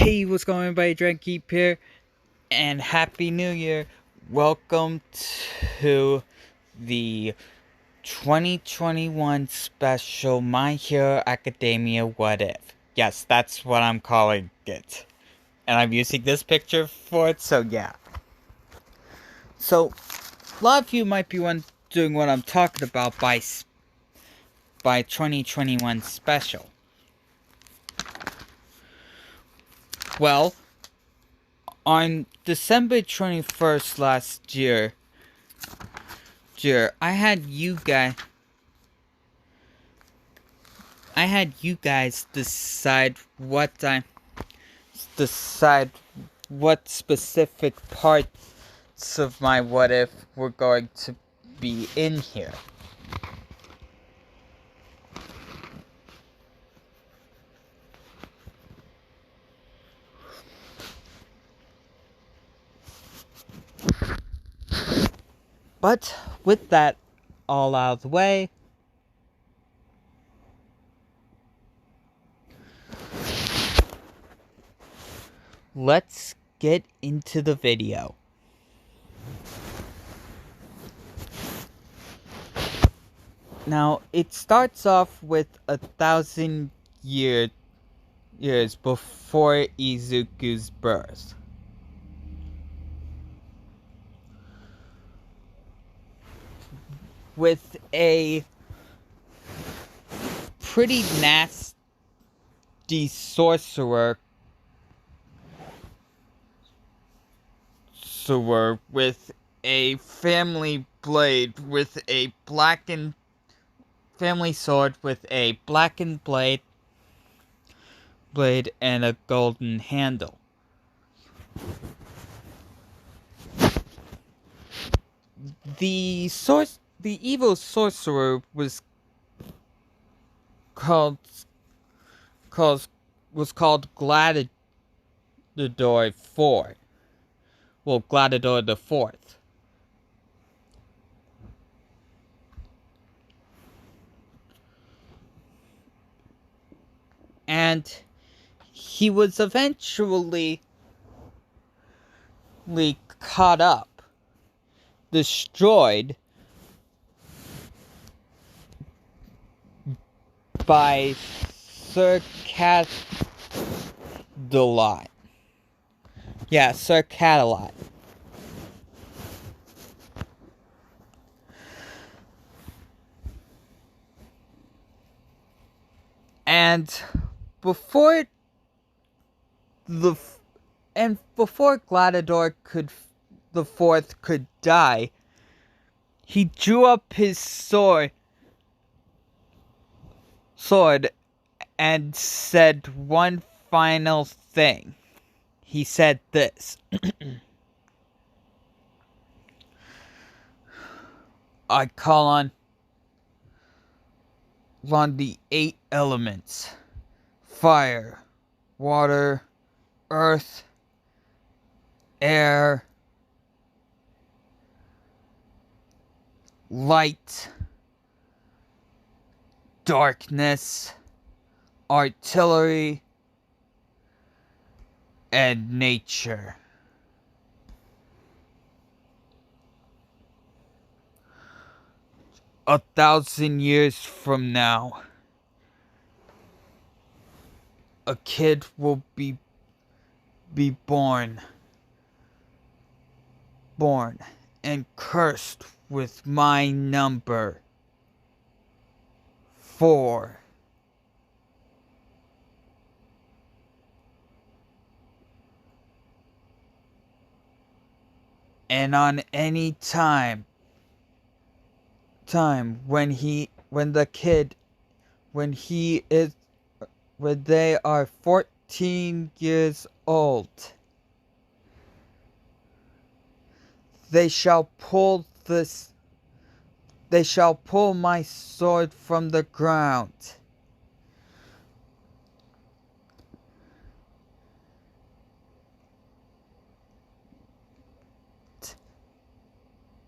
Hey, what's going on, everybody? Drankeep here, and Happy New Year. Welcome to the 2021 special My Hero Academia What If. Yes, that's what I'm calling it. And I'm using this picture for it, so yeah. So, a lot of you might be wondering what I'm talking about by 2021 special. Well, on December 21st last year, I had you guys decide what specific parts of my what if were going to be in here. But with that all out of the way, let's get into the video. Now, it starts off with 1,000 years before Izuku's birth. With a pretty nasty sorcerer with a family blade with a blackened family sword with a blackened blade and a golden handle. The evil sorcerer was called Gladiator IV. Well, Gladiator the Fourth. And he was eventually caught up, destroyed by Sir Cadalot. Yeah, Sir Cadalot. And before Gladiator the Fourth could die, he drew up his sword and said one final thing. He said this: I call on the 8 elements: fire, water, earth, air, light, darkness, artillery, and nature. A 1,000 years from now, a kid will be born and cursed with my number 4. And on any time when they are 14 years old, they shall pull my sword from the ground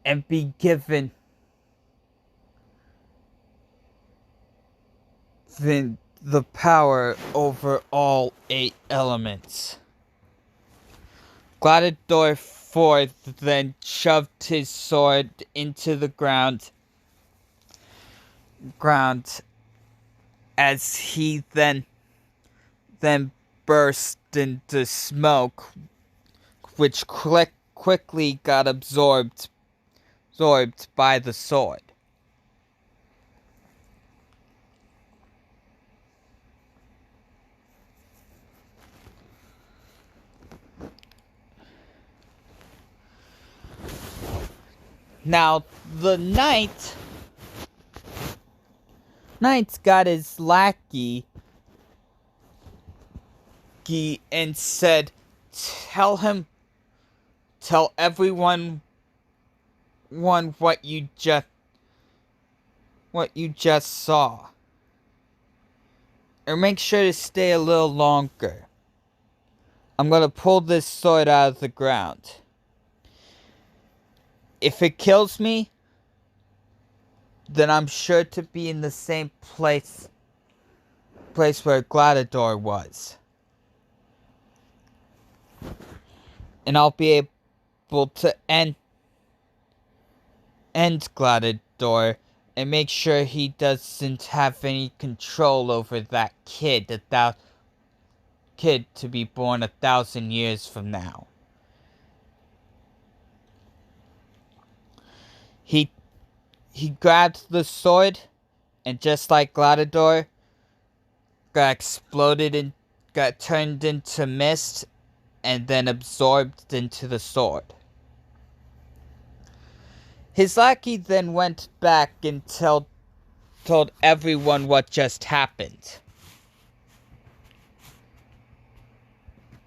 and be given the power over all 8 elements. Gladiator IV then shoved his sword into the ground as he then burst into smoke, which quickly got absorbed by the sword. Now, the knight's got his lackey and said, tell everyone what you just saw. Or make sure to stay a little longer. I'm gonna pull this sword out of the ground. If it kills me, then I'm sure to be in the same place where Gladiator was. And I'll be able to end Gladiator and make sure he doesn't have any control over that kid to be born 1,000 years from now. He grabbed the sword, and just like Gladiator, got exploded and got turned into mist, and then absorbed into the sword. His lackey then went back and told everyone what just happened.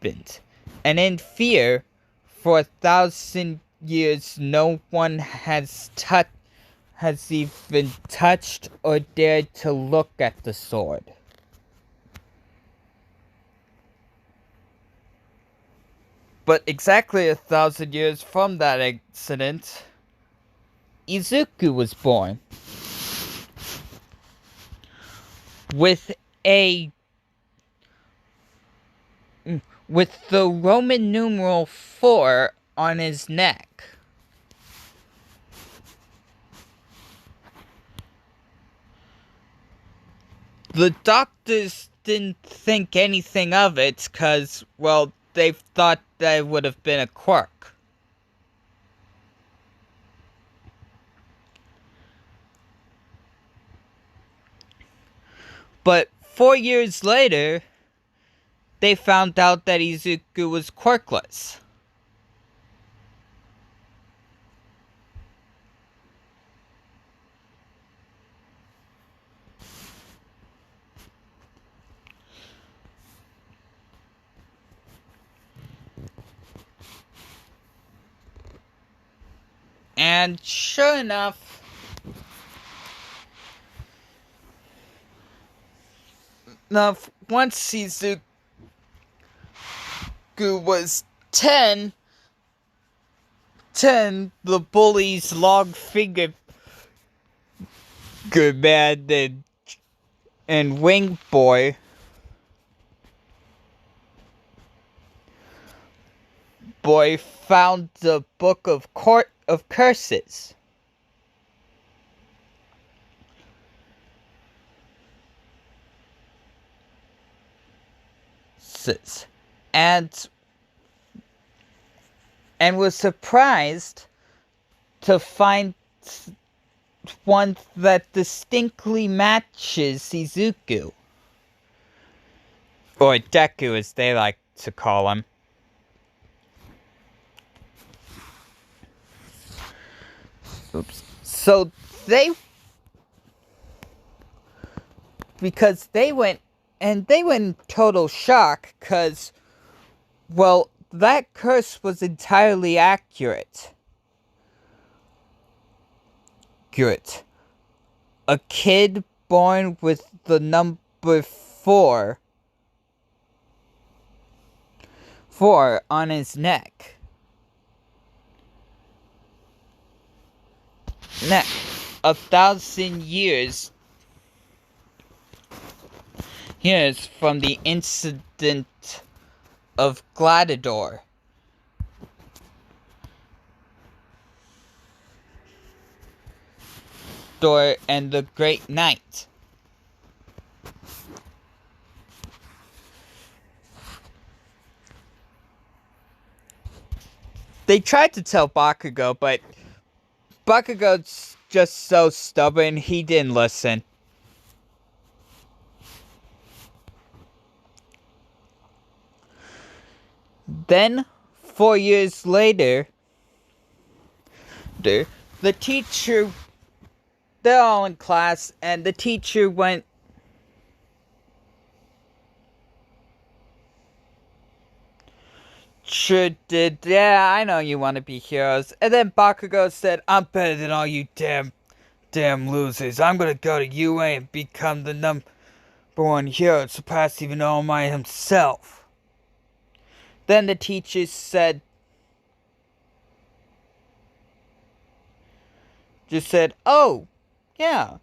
And in fear, for 1,000 years, no one has even touched or dared to look at the sword. But exactly 1,000 years from that incident, Izuku was born. With the Roman numeral 4 on his neck. The doctors didn't think anything of it because, well, they thought that it would have been a quirk. But 4 years later, they found out that Izuku was quirkless. And sure enough, once Izuku was 10, the bullies Log-Finger Man and Wing Boy found the Book of Curses. And was surprised to find one that distinctly matches Izuku. Or Deku, as they like to call him. Oops. So because they went in total shock, because, well, that curse was entirely accurate. A kid born with the number 4 on his neck. 1,000 years Here's from the incident of Gladiator. And the Great Knight. They tried to tell Bakugo, but Bakugo's just so stubborn, he didn't listen. Then, 4 years later, the teacher, they're all in class, and the teacher went, sure did, yeah, I know you want to be heroes. And then Bakugo said, I'm better than all you damn losers. I'm gonna go to UA and become the number one hero, surpass even All Might himself. Then the teacher said, oh, yeah.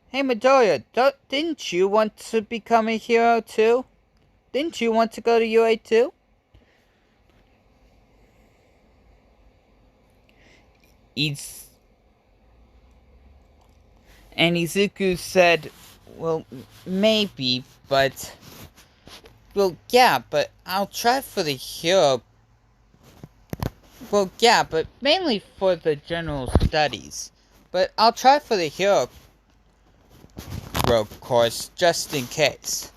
Hey Midoriya, didn't you want to become a hero too? Didn't you want to go to UA too? And Izuku said, well, maybe, but... Well, yeah, but I'll try for the hero. Well, yeah, but mainly for the general studies. But I'll try for the hero course, just in case.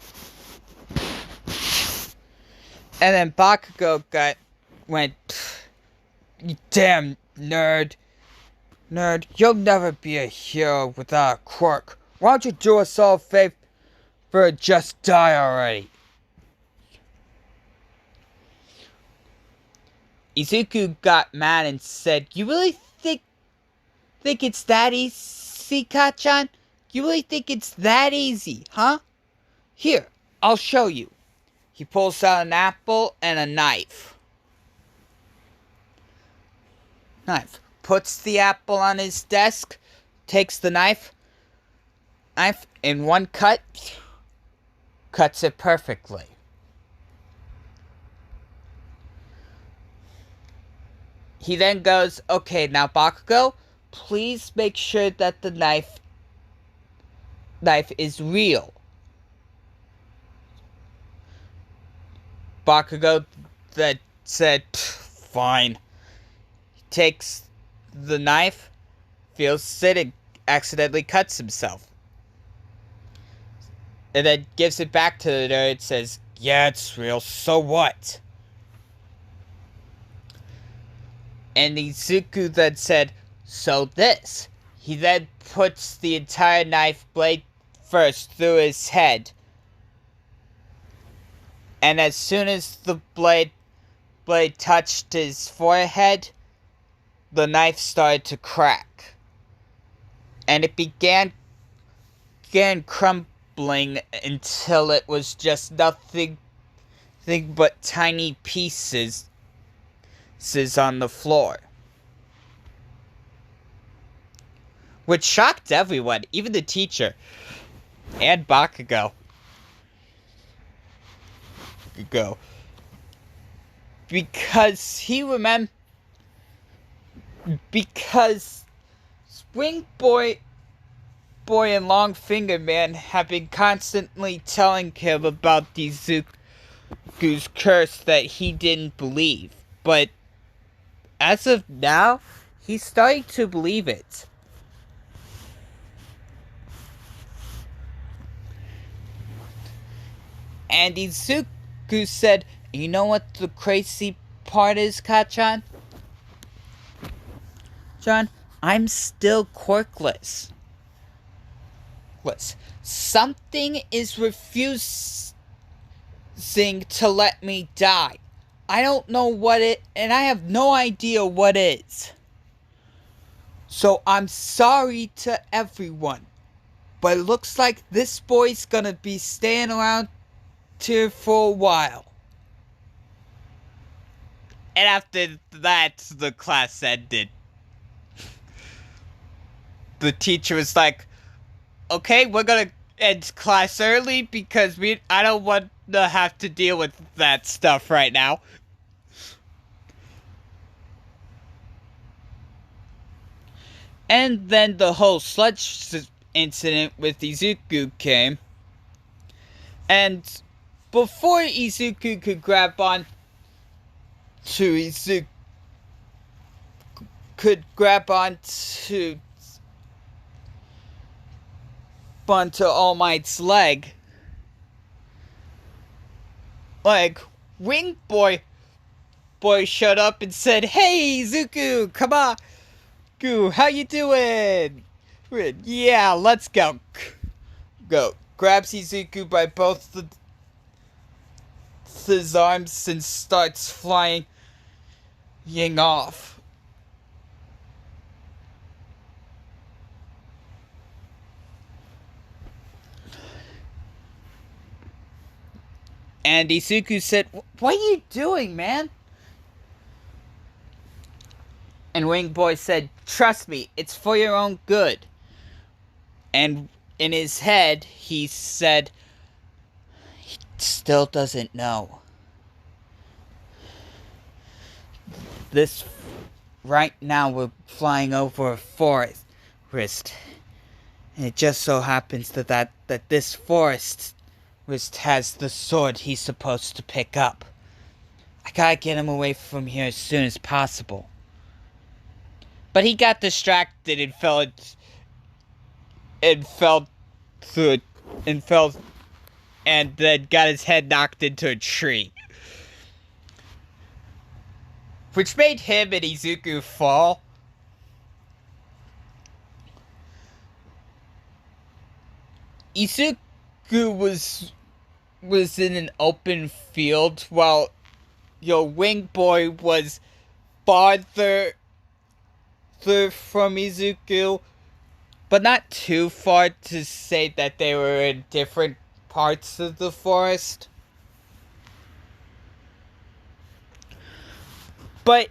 And then Bakugo went, you damn nerd. Nerd, you'll never be a hero without a quirk. Why don't you do us all a favor and just die already? Izuku got mad and said, you really think it's that easy, Kacchan? You really think it's that easy, huh? Here, I'll show you. He pulls out an apple and a knife. Puts the apple on his desk, takes the knife in one cut, cuts it perfectly. He then goes, okay, now Bakugo, please make sure that the knife is real. Bakugo then said, fine. He takes the knife, feels it, and accidentally cuts himself. And then gives it back to the nerd, says, yeah, it's real, so what? And Izuku then said, so this. He then puts the entire knife blade first through his head. And as soon as the blade touched his forehead, the knife started to crack. And it began crumbling until it was just nothing but tiny pieces on the floor. Which shocked everyone, even the teacher. And Bakugo. Because Spring Boy and Long Finger Man have been constantly telling him about Izuku's curse that he didn't believe. But as of now, he's starting to believe it. And Izuku said, you know what the crazy part is, Kacchan? John, I'm still quirkless. Something is refusing to let me die. I don't know what and I have no idea what it is. So I'm sorry to everyone. But it looks like this boy's gonna be staying around here for a while. And after that, the class ended. The teacher was like, okay, we're gonna end class early because I don't want to have to deal with that stuff right now. And then the whole sludge incident with Izuku came. And before Izuku could grab on to All Might's leg, Wing Boy showed up and said, "Hey, Izuku, come on, how you doing? Yeah, let's go." Grabs Izuku by both his arms and starts flying off. And Izuku said, "What are you doing, man?" And Wing Boy said, "Trust me, it's for your own good." And in his head, he said, "He still doesn't know. This, right now we're flying over a forest. And it just so happens that this forest has the sword he's supposed to pick up. I gotta get him away from here as soon as possible." But he got distracted and fell and then got his head knocked into a tree, which made him and Izuku fall. Izuku was in an open field while Wing Boy was farther from Izuku, but not too far to say that they were in different parts of the forest. But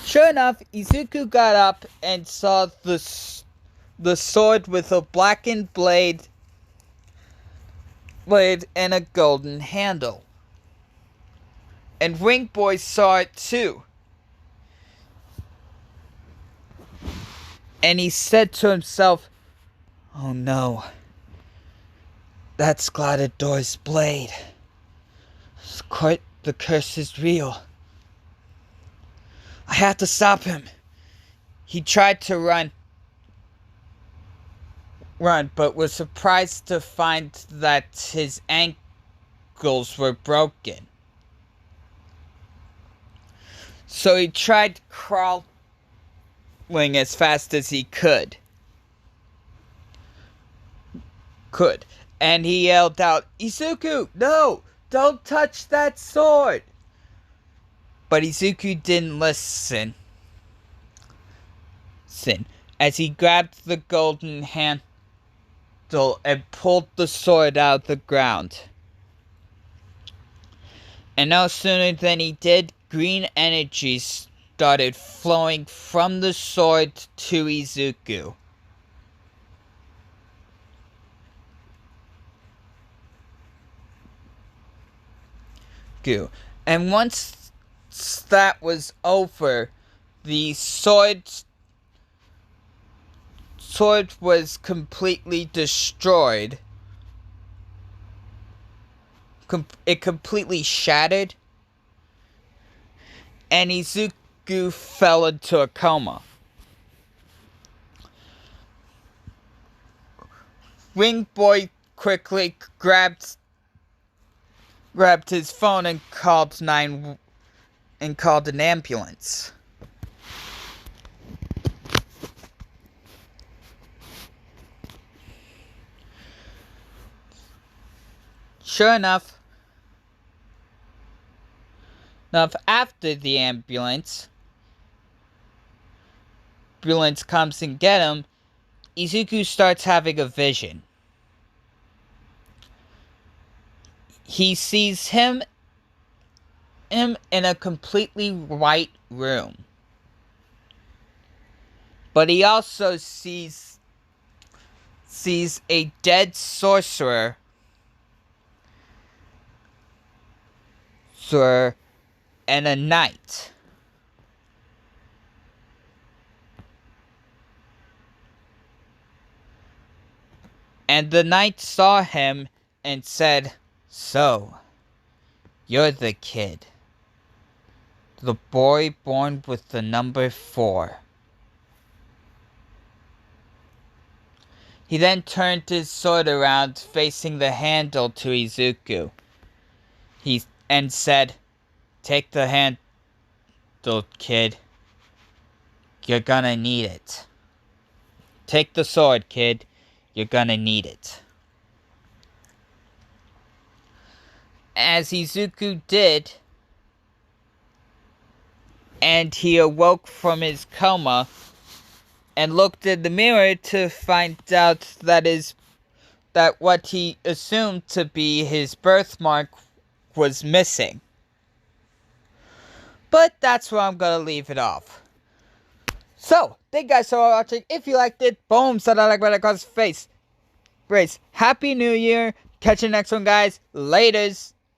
sure enough, Izuku got up and saw the sword with a blackened blade and a golden handle. And Wing Boy saw it too. And he said to himself, "Oh no, that's Gladiator's blade. The curse is real. I have to stop him." He tried to run, but was surprised to find that his ankles were broken. So he tried crawling as fast as he could. And he yelled out, "Izuku, no! Don't touch that sword!" But Izuku didn't listen. As he grabbed the golden handle and pulled the sword out of the ground. And no sooner than he did, green energy started flowing from the sword to Izuku. And once that was over, the sword was completely destroyed. It completely shattered. And Izuku fell into a coma. Wing Boy quickly grabbed his phone and called an ambulance. Sure enough, after the ambulance comes and get him, Izuku starts having a vision. He sees him in a completely white room. But he also sees sees a dead sorcerer and a knight. And the knight saw him and said, "So, you're the kid. The boy born with the number 4. He then turned his sword around, facing the handle to Izuku. And said, "Take the handle, kid. You're gonna need it. Take the sword, kid. You're gonna need it." As Izuku did, and he awoke from his coma and looked in the mirror to find out that what he assumed to be his birthmark was missing. But that's where I'm gonna leave it off. So, thank you guys so much for watching. If you liked it, boom, set that like button across the face. Brace. Happy New Year. Catch you next one, guys. Laters.